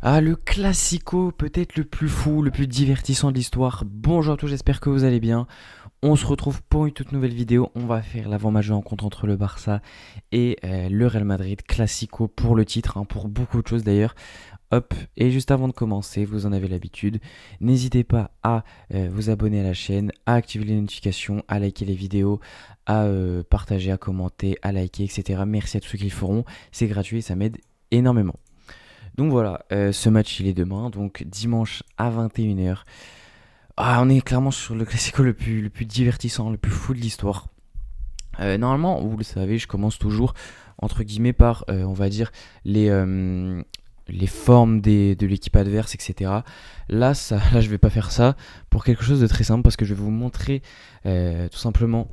Ah, le classico, peut-être le plus fou, le plus divertissant de l'histoire. Bonjour à tous, j'espère que vous allez bien. On se retrouve pour une toute nouvelle vidéo. On va faire l'avant-match de rencontre entre le Barça et le Real Madrid. Classico pour le titre, hein, pour beaucoup de choses d'ailleurs. Hop, et juste avant de commencer, vous en avez l'habitude, n'hésitez pas à vous abonner à la chaîne, à activer les notifications, à liker les vidéos, à partager, à commenter, à liker, etc. Merci à tous ceux qui le feront. C'est gratuit et ça m'aide énormément. Donc voilà, ce match il est demain, donc dimanche à 21h. Ah, on est clairement sur le classico le plus divertissant, le plus fou de l'histoire. Normalement, vous le savez, je commence toujours entre guillemets par, on va dire, les, euh, les formes de l'équipe adverse, etc. Là, je vais pas faire ça pour quelque chose de très simple parce que je vais vous montrer tout simplement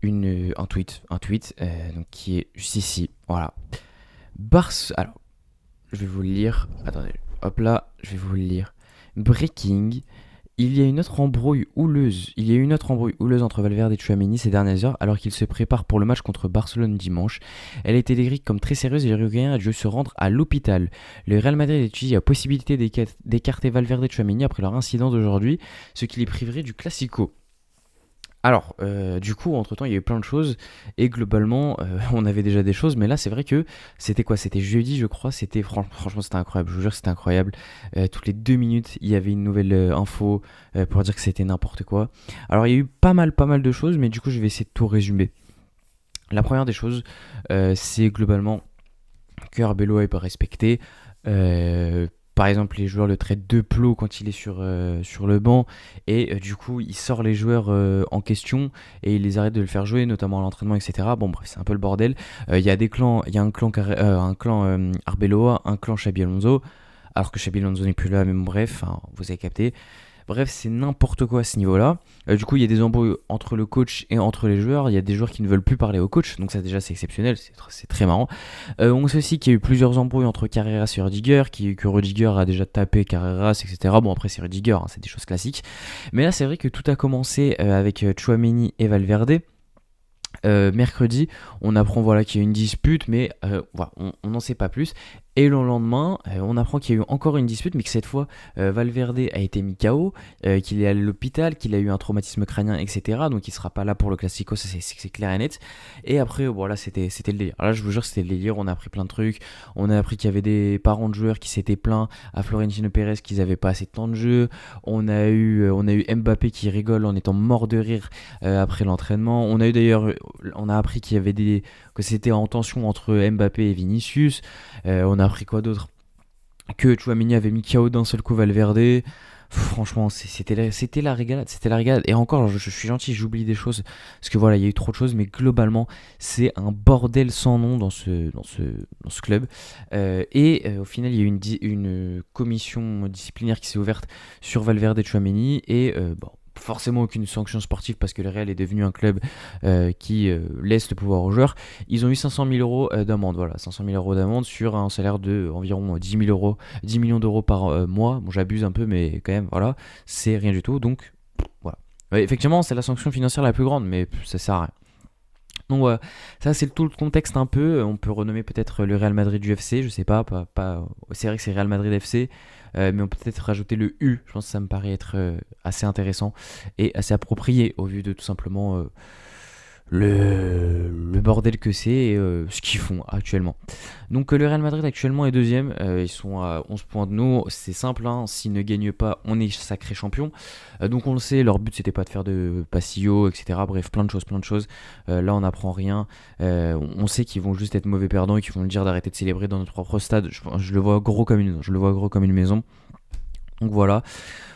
un tweet donc, qui est juste ici. Voilà. Alors, je vais vous le lire. Attendez, hop là, je vais vous le lire. Breaking. Il y a eu une autre embrouille houleuse entre Valverde et Tchouaméni ces dernières heures alors qu'ils se préparent pour le match contre Barcelone dimanche. Elle a été décrite comme très sérieuse et les Uruguayens a dû se rendre à l'hôpital. Le Real Madrid étudie la possibilité d'écarter Valverde et Tchouaméni après leur incident d'aujourd'hui, ce qui les priverait du Classico. Alors, du coup, entre-temps, il y a eu plein de choses, et globalement, on avait déjà des choses, mais là, c'est vrai que c'était quoi? C'était jeudi, je crois, franchement, c'était incroyable, je vous jure, c'était incroyable. Toutes les 2 minutes, il y avait une nouvelle info pour dire que c'était n'importe quoi. Alors, il y a eu pas mal de choses, mais du coup, je vais essayer de tout résumer. La première des choses, c'est globalement que Arbeloa n'est pas respecté. Par exemple, les joueurs le traitent de plot quand il est sur le banc et du coup, il sort les joueurs en question et il les arrête de le faire jouer, notamment à l'entraînement, etc. Bon, bref, c'est un peu le bordel. Il y a des clans, il y a un clan Arbeloa, un clan Xabi Alonso, alors que Xabi Alonso n'est plus là, mais bon, bref, hein, vous avez capté. Bref, c'est n'importe quoi à ce niveau-là. Du coup, il y a des embrouilles entre le coach et entre les joueurs. Il y a des joueurs qui ne veulent plus parler au coach, donc ça déjà c'est exceptionnel, c'est très marrant. On sait aussi qu'il y a eu plusieurs embrouilles entre Carreras et Rudiger, que Rudiger a déjà tapé Carreras, etc. Bon, après c'est Rudiger, hein, c'est des choses classiques. Mais là, c'est vrai que tout a commencé avec Chouameni et Valverde. Mercredi, on apprend voilà, qu'il y a une dispute, mais voilà, on n'en sait pas plus. Et le lendemain, on apprend qu'il y a eu encore une dispute, mais que cette fois, Valverde a été mis KO, qu'il est allé à l'hôpital, qu'il a eu un traumatisme crânien, etc. Donc il sera pas là pour le Classico, ça c'est clair et net. Et après, voilà, c'était le délire. Là, je vous jure, c'était le délire. On a appris plein de trucs. On a appris qu'il y avait des parents de joueurs qui s'étaient plaints à Florentino Pérez qu'ils n'avaient pas assez de temps de jeu. On a eu Mbappé qui rigole en étant mort de rire après l'entraînement. On a appris que c'était en tension entre Mbappé et Vinicius. On a appris quoi d'autre? Que Chouameni avait mis KO d'un seul coup Valverde. Franchement, c'était la régalade, c'était la régalade. Et encore, je suis gentil, j'oublie des choses parce que voilà, il y a eu trop de choses, mais globalement, c'est un bordel sans nom dans ce club. Au final, il y a eu une commission disciplinaire qui s'est ouverte sur Valverde et Chouameni et bon, forcément aucune sanction sportive parce que le Real est devenu un club qui laisse le pouvoir aux joueurs. Ils ont eu 500 000 euros d'amende, voilà, 500 000 euros d'amende sur un salaire de environ 10 000 euros, 10 millions d'euros par mois. Bon, j'abuse un peu, mais quand même, voilà, c'est rien du tout. Donc, voilà. Ouais, effectivement, c'est la sanction financière la plus grande, mais ça sert à rien. Donc voilà, ça c'est tout le contexte un peu. On peut renommer peut-être le Real Madrid du FC, je sais pas. C'est vrai que c'est Real Madrid FC, mais on peut peut-être rajouter le U. Je pense que ça me paraît être assez intéressant et assez approprié au vu de tout simplement le bordel que c'est et ce qu'ils font actuellement. Donc le Real Madrid actuellement est deuxième, ils sont à 11 points de nous, c'est simple, hein, s'ils ne gagnent pas, on est sacré champion. Donc on le sait, leur but c'était pas de faire de passillo, etc. Bref, plein de choses. Là on n'apprend rien. On sait qu'ils vont juste être mauvais perdants et qu'ils vont nous dire d'arrêter de célébrer dans notre propre stade. Je le vois gros comme une maison. Donc voilà.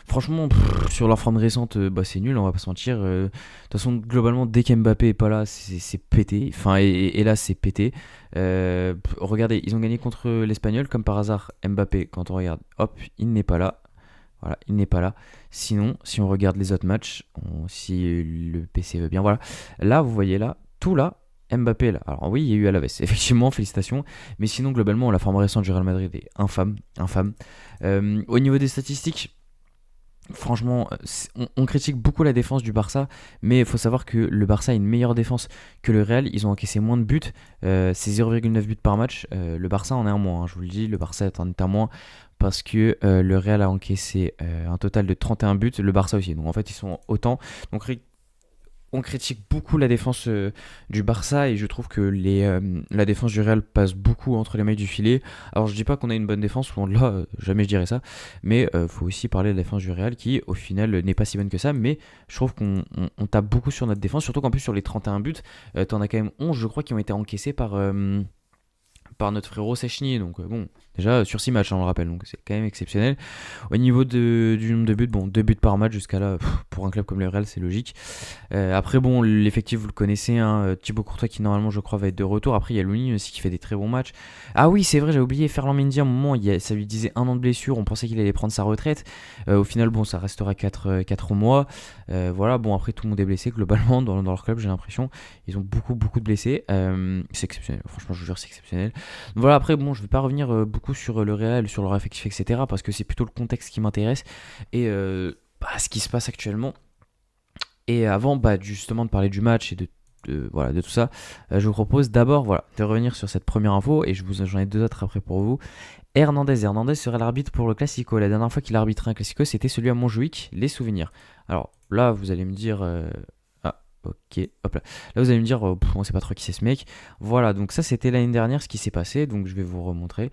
Franchement, sur leur forme récente, bah, c'est nul, on va pas se mentir. De toute façon, globalement, dès qu'Mbappé est pas là, c'est pété. Enfin, et là, c'est pété. Regardez, ils ont gagné contre l'Espagnol, comme par hasard. Mbappé, quand on regarde, hop, il n'est pas là. Voilà, il n'est pas là. Sinon, si on regarde les autres matchs, si le PC veut bien, voilà. Là, vous voyez là, tout là, Mbappé est là. Alors oui, il y a eu Alaves, effectivement, félicitations. Mais sinon, globalement, la forme récente du Real Madrid est infâme, infâme. Au niveau des statistiques, franchement, on critique beaucoup la défense du Barça, mais il faut savoir que le Barça a une meilleure défense que le Real. Ils ont encaissé moins de buts, c'est 0,9 buts par match. Le Barça en est un moins, hein, je vous le dis, le Barça est un moins parce que le Real a encaissé un total de 31 buts, le Barça aussi. Donc en fait, ils sont autant. Donc on critique beaucoup la défense du Barça et je trouve que la défense du Real passe beaucoup entre les mailles du filet. Alors je dis pas qu'on a une bonne défense, loin de là, jamais je dirais ça, mais faut aussi parler de la défense du Real qui au final n'est pas si bonne que ça, mais je trouve qu'on tape beaucoup sur notre défense, surtout qu'en plus sur les 31 buts, t'en as quand même 11 je crois qui ont été encaissés par notre frérot Sechny, donc bon, déjà sur 6 matchs, on le rappelle, donc c'est quand même exceptionnel. Au niveau du nombre de buts, bon, 2 buts par match jusqu'à là, pour un club comme le Real, c'est logique. Après, bon, l'effectif, vous le connaissez, hein, Thibaut Courtois qui normalement, je crois, va être de retour. Après, il y a Louni aussi qui fait des très bons matchs. Ah oui, c'est vrai, j'ai oublié Ferland Mendy à un moment, ça lui disait 1 an de blessure, on pensait qu'il allait prendre sa retraite. Au final, bon, ça restera 4 mois. Voilà, bon, après, tout le monde est blessé globalement dans leur club, j'ai l'impression. Ils ont beaucoup, beaucoup de blessés. C'est exceptionnel, franchement, je vous jure, c'est exceptionnel. Voilà, après, bon, je vais pas revenir beaucoup sur le Real, sur leur effectif, etc. parce que c'est plutôt le contexte qui m'intéresse et ce qui se passe actuellement. Et avant justement de parler du match et voilà, de tout ça, je vous propose d'abord de revenir sur cette première info et j'en ai 2 autres après pour vous. Hernandez serait l'arbitre pour le Classico. La dernière fois qu'il a arbitré un Classico, c'était celui à Montjuïc, les souvenirs. Alors là, vous allez me dire... Ok, hop là. Là, vous allez me dire, on sait pas trop qui c'est ce mec. Voilà, donc ça, c'était l'année dernière ce qui s'est passé. Donc, je vais vous remontrer.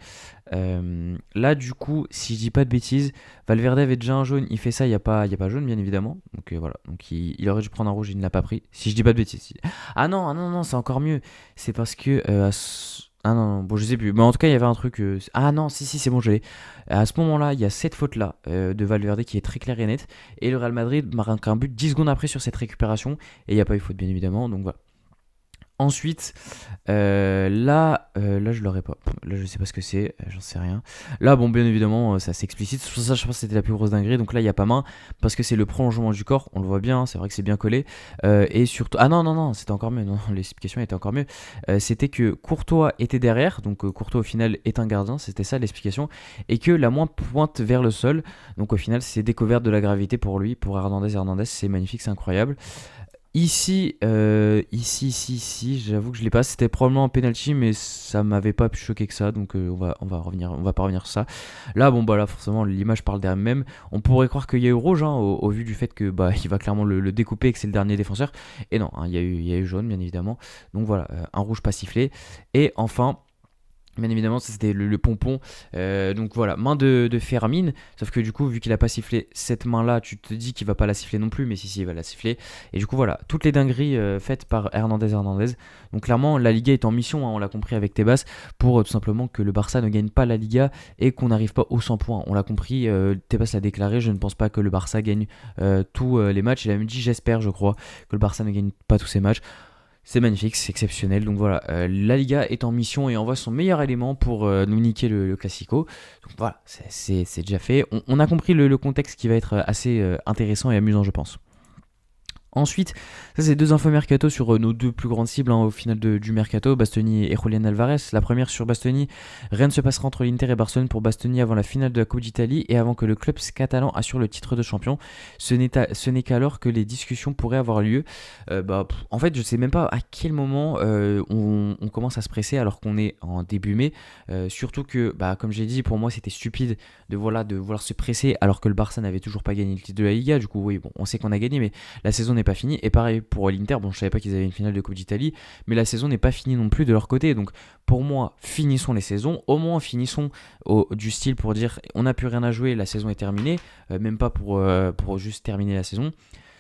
Là, du coup, si je dis pas de bêtises, Valverde avait déjà un jaune. Il fait ça, il n'y a pas jaune, bien évidemment. Donc, voilà. Donc, il aurait dû prendre un rouge, il ne l'a pas pris. Si je dis pas de bêtises. Ah non, non, c'est encore mieux. C'est parce que. Ah non, bon, je sais plus. Mais en tout cas, il y avait un truc. Ah non, si, c'est bon, je l'ai. À ce moment-là, il y a cette faute-là de Valverde qui est très claire et nette. Et le Real Madrid marque un but 10 secondes après sur cette récupération. Et il n'y a pas eu faute, bien évidemment. Donc voilà. Ensuite, là, je l'aurais pas. Là, je sais pas ce que c'est, j'en sais rien. Là, bon, bien évidemment, ça s'explicite. Sur ça, je pense que c'était la plus grosse dinguerie. Donc là, il n'y a pas main parce que c'est le prolongement du corps. On le voit bien, c'est vrai que c'est bien collé. Et surtout, ah non, c'était encore mieux. Non, l'explication était encore mieux. C'était que Courtois était derrière. Donc Courtois, au final, est un gardien. C'était ça l'explication. Et que la main pointe vers le sol. Donc au final, c'est découverte de la gravité pour lui, pour Hernandez. C'est magnifique, c'est incroyable. Ici, j'avoue que je l'ai pas. C'était probablement un penalty, mais ça m'avait pas plus choqué que ça. Donc on va pas revenir sur ça. Là, bon là forcément l'image parle d'elle-même. On pourrait croire qu'il y a eu rouge, hein, au vu du fait que il va clairement le découper et que c'est le dernier défenseur. Et non, hein, il y a eu jaune bien évidemment. Donc voilà, un rouge pas sifflé. Et enfin. Bien évidemment, ça c'était le pompon. Donc voilà, main de Fermin. Sauf que du coup, vu qu'il a pas sifflé cette main-là, tu te dis qu'il va pas la siffler non plus. Mais si, il va la siffler. Et du coup, voilà, toutes les dingueries faites par Hernandez. Donc clairement, la Liga est en mission, hein, on l'a compris avec Tebas, pour tout simplement que le Barça ne gagne pas la Liga et qu'on n'arrive pas aux 100 points. On l'a compris, Tebas l'a déclaré, je ne pense pas que le Barça gagne tous les matchs. Il a même dit, j'espère, je crois, que le Barça ne gagne pas tous ses matchs. C'est magnifique, c'est exceptionnel. Donc voilà, la Liga est en mission et envoie son meilleur élément pour nous niquer le Classico. Donc voilà, c'est déjà fait. On a compris le contexte qui va être assez intéressant et amusant, je pense. Ensuite, ça c'est 2 infos mercato sur nos 2 plus grandes cibles, hein, au final du mercato, Bastoni et Julián Alvarez. La première sur Bastoni, rien ne se passera entre l'Inter et Barcelone pour Bastoni avant la finale de la Coupe d'Italie et avant que le club catalan assure le titre de champion. Ce n'est qu'alors que les discussions pourraient avoir lieu. En fait, je sais même pas à quel moment on commence à se presser alors qu'on est en début mai. Surtout que, comme j'ai dit, pour moi c'était stupide de vouloir se presser alors que le Barça n'avait toujours pas gagné le titre de la Liga. Du coup, oui, bon, on sait qu'on a gagné, mais la saison n'est pas finie. Et pareil pour l'Inter, bon, je savais pas qu'ils avaient une finale de Coupe d'Italie, mais la saison n'est pas finie non plus de leur côté. Donc pour moi, finissons les saisons, au moins finissons du style pour dire on n'a plus rien à jouer, la saison est terminée, même pas pour juste terminer la saison.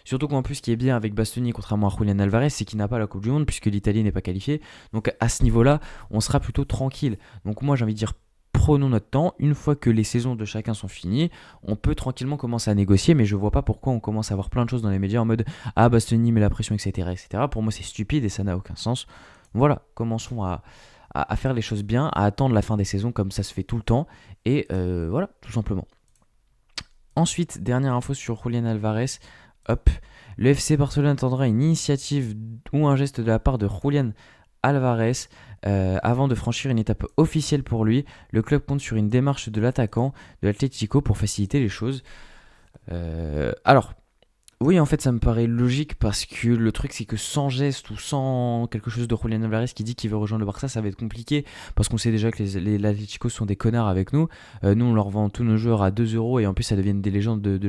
Surtout qu'en plus, ce qui est bien avec Bastoni, contrairement à Julián Alvarez, c'est qu'il n'a pas la Coupe du Monde puisque l'Italie n'est pas qualifiée. Donc à ce niveau-là, on sera plutôt tranquille. Donc moi, j'ai envie de dire, prenons notre temps. Une fois que les saisons de chacun sont finies, on peut tranquillement commencer à négocier, mais je vois pas pourquoi on commence à avoir plein de choses dans les médias en mode « Ah, Bastoni met la pression, etc. etc. » Pour moi, c'est stupide et ça n'a aucun sens. Voilà, commençons à faire les choses bien, à attendre la fin des saisons comme ça se fait tout le temps. Et voilà, tout simplement. Ensuite, dernière info sur Julián Alvarez. Hop, le FC Barcelone attendra une initiative ou un geste de la part de Julián Alvarez avant de franchir une étape officielle pour lui. Le club compte sur une démarche de l'attaquant de l'Atlético pour faciliter les choses. Alors, Oui, en fait, ça me paraît logique parce que le truc, c'est que sans geste ou sans quelque chose de Julian Alvarez qui dit qu'il veut rejoindre le Barça, ça va être compliqué parce qu'on sait déjà que l'Atlético sont des connards avec nous. Nous, on leur vend tous nos joueurs à 2 euros et en plus, ça deviennent des légendes de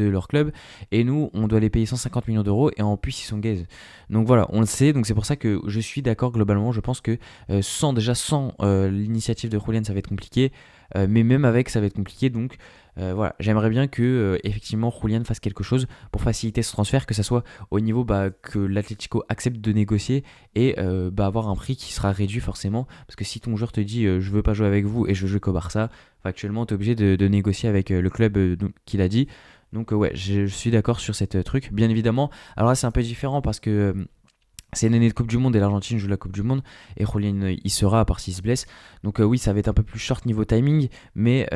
leur club. Et nous, on doit les payer 150 millions d'euros et en plus, ils sont gays. Donc voilà, on le sait. Donc c'est pour ça que je suis d'accord globalement. Je pense que sans l'initiative de Julian, ça va être compliqué. Mais même avec, ça va être compliqué. Donc voilà, j'aimerais bien que effectivement Julian fasse quelque chose pour faciliter ce transfert, que ça soit au niveau que l'Atlético accepte de négocier et avoir un prix qui sera réduit forcément. Parce que si ton joueur te dit je veux pas jouer avec vous et je joue qu'au Barça, factuellement tu es obligé de négocier avec le club qu'il a dit. Donc ouais, je suis d'accord sur cette truc, bien évidemment. Alors là c'est un peu différent parce que c'est une année de Coupe du Monde et l'Argentine joue la Coupe du Monde et Julian il sera à part s'il se blesse. Donc oui, ça va être un peu plus short niveau timing, mais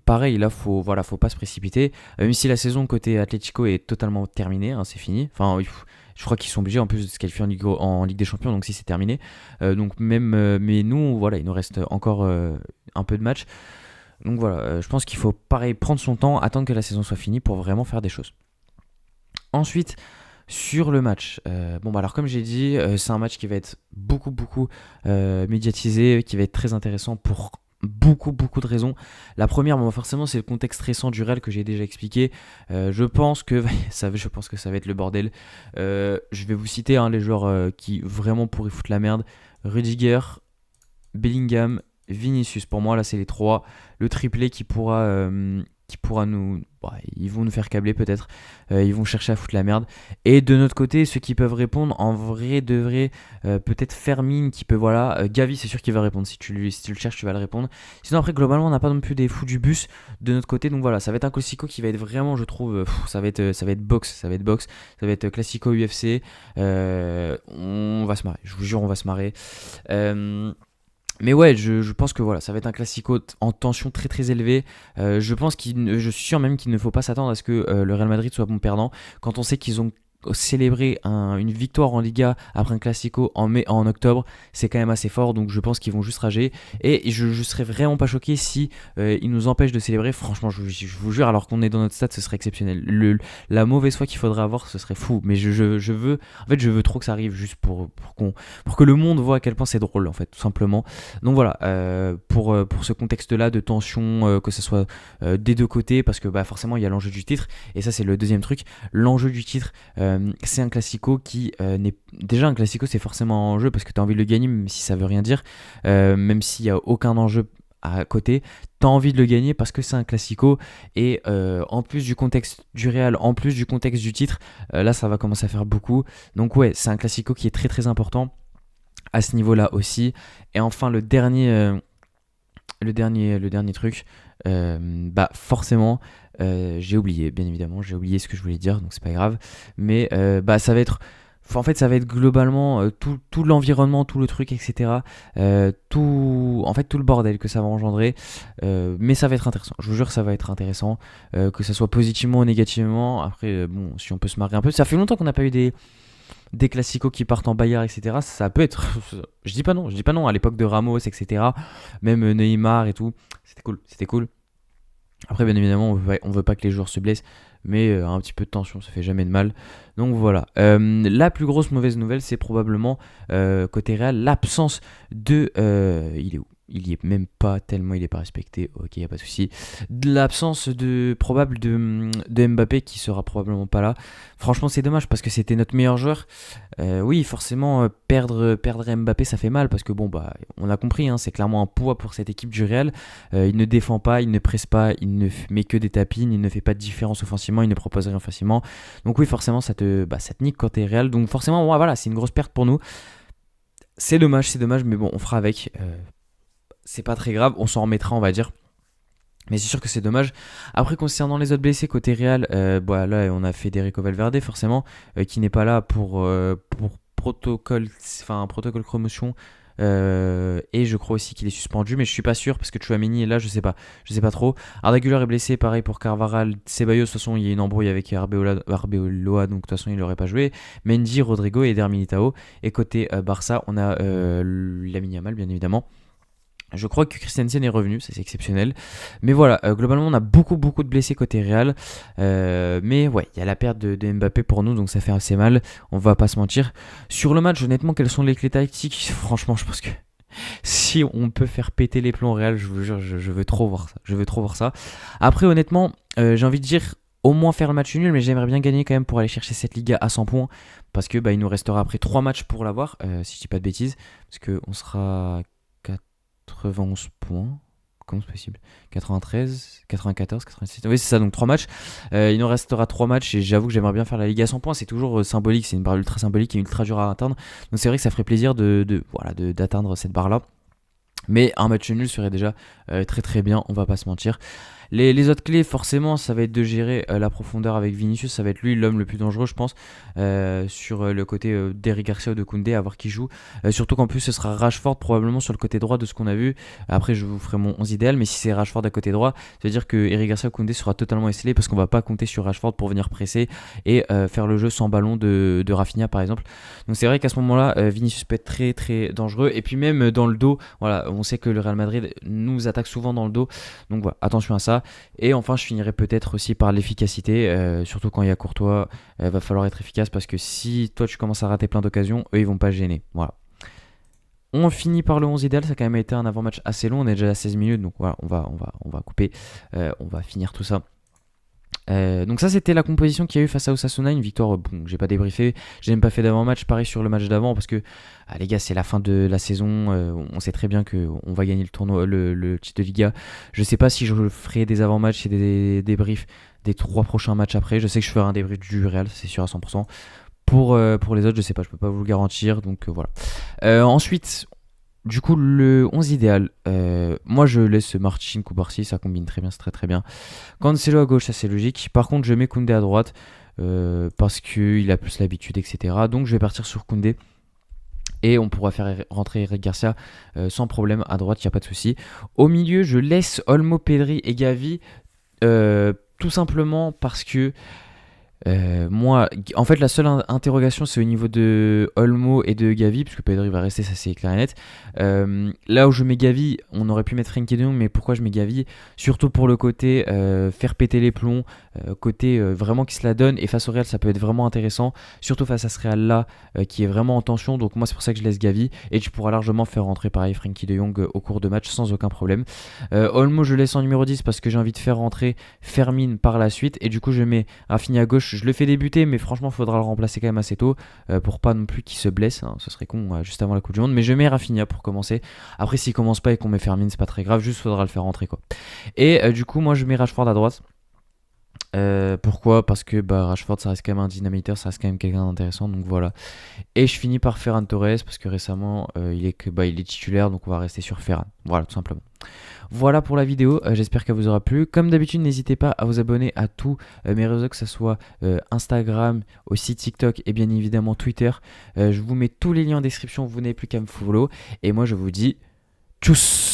pareil là faut pas se précipiter. Même si la saison côté Atlético est totalement terminée, hein, c'est fini. Enfin je crois qu'ils sont obligés en plus de se qualifier en Ligue des Champions, donc si c'est terminé. Donc même mais nous voilà, il nous reste encore un peu de match. Donc voilà, je pense qu'il faut pareil prendre son temps, attendre que la saison soit finie pour vraiment faire des choses. Ensuite, sur le match, alors comme j'ai dit, c'est un match qui va être beaucoup médiatisé, qui va être très intéressant pour beaucoup de raisons. La première, forcément, c'est le contexte récent du Real que j'ai déjà expliqué. Je pense que ça va être le bordel. Je vais vous citer les joueurs qui vraiment pourraient foutre la merde. Rudiger, Bellingham, Vinicius. Pour moi, là, c'est les trois. Le triplé qui pourra nous. Ils vont nous faire câbler peut-être. Ils vont chercher à foutre la merde. Et de notre côté, ceux qui peuvent répondre, en vrai, devraient peut-être Fermin qui peut. Voilà. Gavi, c'est sûr qu'il va répondre. Si tu le cherches, tu vas le répondre. Sinon, après, globalement, on n'a pas non plus des fous du bus de notre côté. Donc voilà, ça va être un classico qui va être vraiment, je trouve. Ça va être box. Ça va être classico UFC. On va se marrer. Je vous jure, on va se marrer. Mais ouais, je pense que voilà, ça va être un classico en tension très élevée. Je suis sûr même qu'il ne faut pas s'attendre à ce que le Real Madrid soit bon perdant. Quand on sait qu'ils ont célébré une victoire en Liga après un classico en octobre, c'est quand même assez fort. Donc je pense qu'ils vont juste rager. Et je serais vraiment pas choqué si ils nous empêchent de célébrer. Franchement, je vous jure, alors qu'on est dans notre stade, ce serait exceptionnel. La mauvaise foi qu'il faudrait avoir, ce serait fou. Mais je veux trop que ça arrive juste pour que le monde voit à quel point c'est drôle, en fait, tout simplement. Donc voilà, pour ce contexte-là de tension, que ce soit des deux côtés, parce que forcément il y a l'enjeu du titre, et ça c'est le deuxième truc. L'enjeu du titre, c'est un classico qui n'est. Déjà, un classico c'est forcément un enjeu parce que tu as envie de le gagner, même si ça veut rien dire, même s'il n'y a aucun enjeu à côté, t'as envie de le gagner parce que c'est un classico et en plus du contexte du Real, en plus du contexte du titre, là ça va commencer à faire beaucoup. Donc ouais, c'est un classico qui est très important à ce niveau-là aussi. Et enfin le dernier truc, forcément, j'ai oublié, bien évidemment, j'ai oublié ce que je voulais dire, donc c'est pas grave. Mais ça va être. En fait, ça va être globalement tout l'environnement, tout le truc, etc. En fait, tout le bordel que ça va engendrer. Mais ça va être intéressant. Je vous jure, ça va être intéressant. Que ça soit positivement ou négativement. Après, si on peut se marrer un peu. Ça fait longtemps qu'on n'a pas eu des classicos qui partent en bagarre, etc. Ça peut être. Je dis pas non. À l'époque de Ramos, etc. Même Neymar et tout. C'était cool. Après, bien évidemment, on veut pas que les joueurs se blessent, mais un petit peu de tension, ça fait jamais de mal. Donc voilà. La plus grosse mauvaise nouvelle, c'est probablement côté Real, l'absence de. Il est où? Il y est même pas tellement, il est pas respecté. Ok, y a pas de souci. De l'absence probable de Mbappé qui sera probablement pas là. Franchement, c'est dommage parce que c'était notre meilleur joueur. Oui, forcément, perdre Mbappé, ça fait mal parce que on a compris, hein, c'est clairement un poids pour cette équipe du Real. Il ne défend pas, il ne presse pas, il ne met que des tapines, il ne fait pas de différence offensivement, il ne propose rien facilement. Donc oui, forcément, ça te nique quand t'es Real. Donc forcément, voilà, c'est une grosse perte pour nous. C'est dommage, mais bon, on fera avec. C'est pas très grave, on s'en remettra, on va dire. Mais c'est sûr que c'est dommage. Après, concernant les autres blessés côté Real, là on a Federico Valverde forcément, qui n'est pas là pour protocole promotion. Et je crois aussi qu'il est suspendu, mais je suis pas sûr parce que Tchouaméni est là, je sais pas trop. Arda Güler est blessé, pareil pour Carvajal, Ceballos, de toute façon il y a une embrouille avec Arbeloa, donc de toute façon il n'aurait pas joué. Mendy, Rodrigo et Eder Militao. Et côté Barça, on a Lamine Yamal bien évidemment. Je crois que Christensen est revenu, ça c'est exceptionnel. Mais voilà, globalement on a beaucoup de blessés côté Real. Mais ouais, il y a la perte de Mbappé pour nous, donc ça fait assez mal, on va pas se mentir. Sur le match, honnêtement, quelles sont les clés tactiques? Franchement, je pense que si on peut faire péter les plombs Real, je vous jure, je veux trop voir ça. Je veux trop voir ça. Après, honnêtement, j'ai envie de dire au moins faire le match nul, mais j'aimerais bien gagner quand même pour aller chercher cette Liga à 100 points. Parce que il nous restera après 3 matchs pour l'avoir, si je dis pas de bêtises. Parce qu'on sera 91 points. Comment c'est possible? 93, 94, 86. Oui, c'est ça, donc 3 matchs. Il nous restera 3 matchs et j'avoue que j'aimerais bien faire la Ligue à 100 points. C'est toujours symbolique, c'est une barre ultra symbolique et ultra dure à atteindre. Donc c'est vrai que ça ferait plaisir d'atteindre cette barre-là. Mais un match nul serait déjà très bien, on va pas se mentir. Les autres clés, forcément, ça va être de gérer la profondeur avec Vinicius. Ça va être lui l'homme le plus dangereux, je pense, sur le côté d'Eric Garcia ou de Koundé, à voir qui joue. Surtout qu'en plus, ce sera Rashford probablement sur le côté droit de ce qu'on a vu. Après, je vous ferai mon 11 idéal, mais si c'est Rashford à côté droit, ça veut dire que Eric Garcia ou Koundé sera totalement esselé parce qu'on va pas compter sur Rashford pour venir presser et faire le jeu sans ballon de Rafinha, par exemple. Donc c'est vrai qu'à ce moment-là, Vinicius peut être très dangereux. Et puis même dans le dos, voilà, on sait que le Real Madrid nous attaque souvent dans le dos. Donc voilà, attention à ça. Et enfin, je finirai peut-être aussi par l'efficacité, surtout quand il y a Courtois, va falloir être efficace parce que si toi tu commences à rater plein d'occasions, eux ils vont pas se gêner. Voilà. On finit par le 11 idéal, ça a quand même été un avant-match assez long, on est déjà à 16 minutes, donc voilà, on va couper, on va finir tout ça. Donc ça c'était la composition qu'il y a eu face à Osasuna, une victoire, bon j'ai pas débriefé, j'ai même pas fait d'avant-match, pareil sur le match d'avant parce que les gars c'est la fin de la saison, on sait très bien qu'on va gagner le tournoi, le titre de Liga. Je sais pas si je ferai des avant-matchs et des débriefs des 3 prochains matchs après, je sais que je ferai un débrief du Real, c'est sûr à 100%. Pour les autres je sais pas, je peux pas vous le garantir, donc voilà. Ensuite, du coup, le 11 idéal, moi je laisse Marcin Kubarsi, ça combine très bien, c'est très bien. Cancelo à gauche, ça c'est logique. Par contre, je mets Koundé à droite parce qu'il a plus l'habitude, etc. Donc je vais partir sur Koundé. Et on pourra faire rentrer Eric Garcia sans problème à droite, il n'y a pas de souci. Au milieu, je laisse Olmo, Pedri et Gavi tout simplement parce que moi, en fait, la seule interrogation, c'est au niveau de Olmo et de Gavi, puisque Pedri va rester, ça c'est clair et net. Là où je mets Gavi, on aurait pu mettre Frenkie de Jong, mais pourquoi je mets Gavi? Surtout pour le côté faire péter les plombs, côté vraiment qui se la donne, et face au Real, ça peut être vraiment intéressant, surtout face à ce Real là qui est vraiment en tension. Donc moi, c'est pour ça que je laisse Gavi, et tu pourras largement faire rentrer pareil Frenkie de Jong au cours de match sans aucun problème. Olmo, je laisse en numéro 10 parce que j'ai envie de faire rentrer Fermin par la suite, et du coup, je mets Rafinha à gauche. Je le fais débuter, mais franchement, il faudra le remplacer quand même assez tôt pour pas non plus qu'il se blesse. Hein, ce serait con juste avant la Coupe du Monde. Mais je mets Rafinha pour commencer. Après, s'il commence pas et qu'on met Fermin, c'est pas très grave. Juste, faudra le faire rentrer quoi. Et du coup, moi, je mets Rashford à droite. Pourquoi? Parce que Rashford, ça reste quand même un dynamiteur, ça reste quand même quelqu'un d'intéressant. Donc voilà. Et je finis par Ferran Torres parce que récemment, il est titulaire. Donc on va rester sur Ferran. Voilà, tout simplement. Voilà pour la vidéo, j'espère qu'elle vous aura plu. Comme d'habitude, n'hésitez pas à vous abonner à tous mes réseaux, que ce soit Instagram, aussi TikTok et bien évidemment Twitter. Je vous mets tous les liens en description, vous n'avez plus qu'à me follow. Et moi je vous dis tchuss.